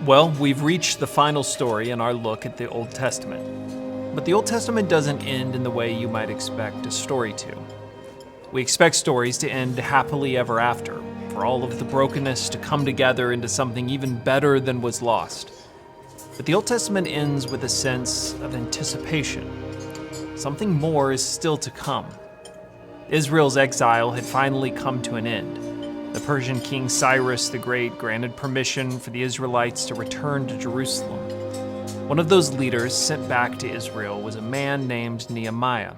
Well, we've reached the final story in our look at the Old Testament. But the Old Testament doesn't end in the way you might expect a story to. We expect stories to end happily ever after, for all of the brokenness to come together into something even better than was lost. But the Old Testament ends with a sense of anticipation. Something more is still to come. Israel's exile had finally come to an end. The Persian king Cyrus the Great granted permission for the Israelites to return to Jerusalem. One of those leaders sent back to Israel was a man named Nehemiah.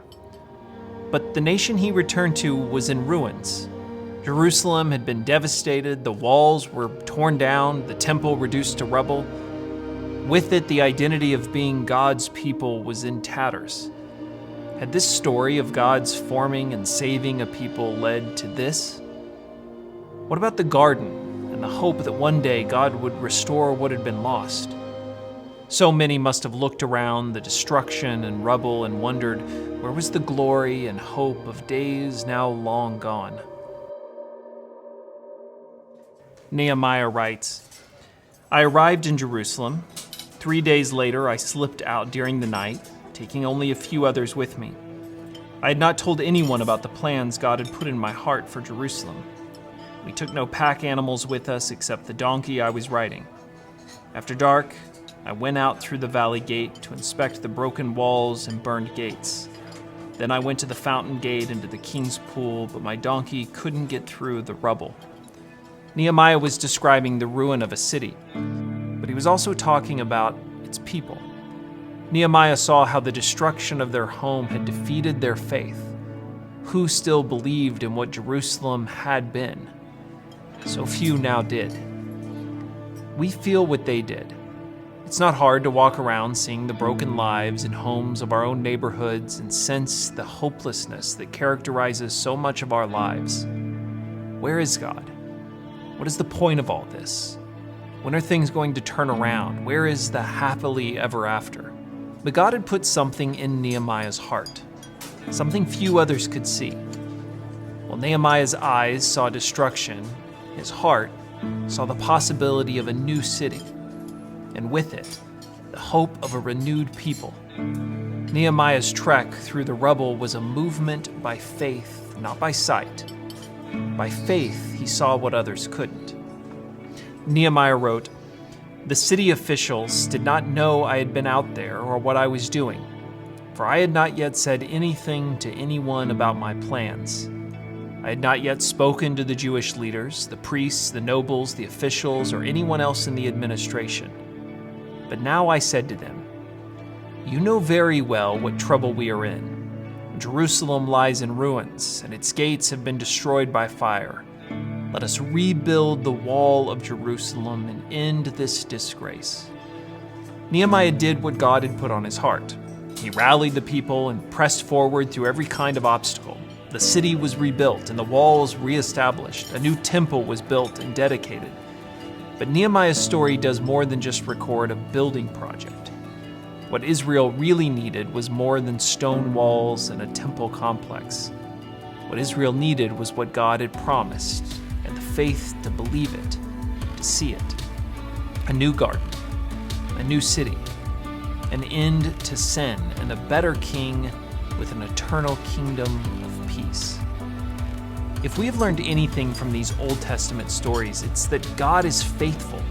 But the nation he returned to was in ruins. Jerusalem had been devastated, the walls were torn down, the temple reduced to rubble. With it, the identity of being God's people was in tatters. Had this story of God's forming and saving a people led to this? What about the garden and the hope that one day God would restore what had been lost? So many must have looked around the destruction and rubble and wondered, where was the glory and hope of days now long gone? Nehemiah writes, I arrived in Jerusalem. 3 days later, I slipped out during the night, taking only a few others with me. I had not told anyone about the plans God had put in my heart for Jerusalem. We took no pack animals with us except the donkey I was riding. After dark, I went out through the valley gate to inspect the broken walls and burned gates. Then I went to the fountain gate into the king's pool, but my donkey couldn't get through the rubble. Nehemiah was describing the ruin of a city, but he was also talking about its people. Nehemiah saw how the destruction of their home had defeated their faith. Who still believed in what Jerusalem had been? So few now did. We feel what they did. It's not hard to walk around seeing the broken lives and homes of our own neighborhoods and sense the hopelessness that characterizes so much of our lives. Where is God? What is the point of all this? When are things going to turn around? Where is the happily ever after? But God had put something in Nehemiah's heart, something few others could see. While Nehemiah's eyes saw destruction, his heart saw the possibility of a new city, and with it, the hope of a renewed people. Nehemiah's trek through the rubble was a movement by faith, not by sight. By faith, he saw what others couldn't. Nehemiah wrote, The city officials did not know I had been out there or what I was doing, for I had not yet said anything to anyone about my plans. I had not yet spoken to the Jewish leaders, the priests, the nobles, the officials, or anyone else in the administration. But now I said to them, You know very well what trouble we are in. Jerusalem lies in ruins, and its gates have been destroyed by fire. Let us rebuild the wall of Jerusalem and end this disgrace. Nehemiah did what God had put on his heart. He rallied the people and pressed forward through every kind of obstacle. The city was rebuilt and the walls reestablished. A new temple was built and dedicated. But Nehemiah's story does more than just record a building project. What Israel really needed was more than stone walls and a temple complex. What Israel needed was what God had promised, and the faith to believe it, to see it. A new garden, a new city, an end to sin, and a better king with an eternal kingdom of peace. If we have learned anything from these Old Testament stories, it's that God is faithful,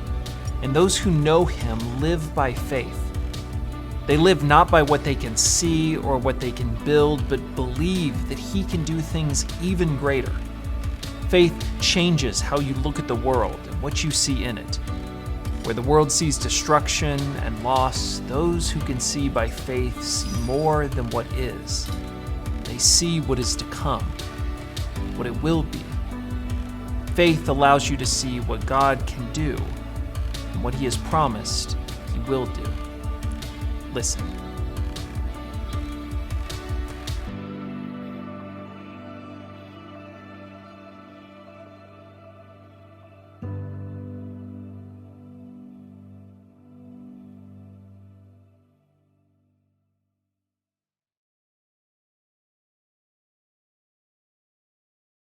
and those who know him live by faith. They live not by what they can see or what they can build, but believe that he can do things even greater. Faith changes how you look at the world and what you see in it. Where the world sees destruction and loss, those who can see by faith see more than what is. They see what is to come, what it will be. Faith allows you to see what God can do and what he has promised he will do. Listen.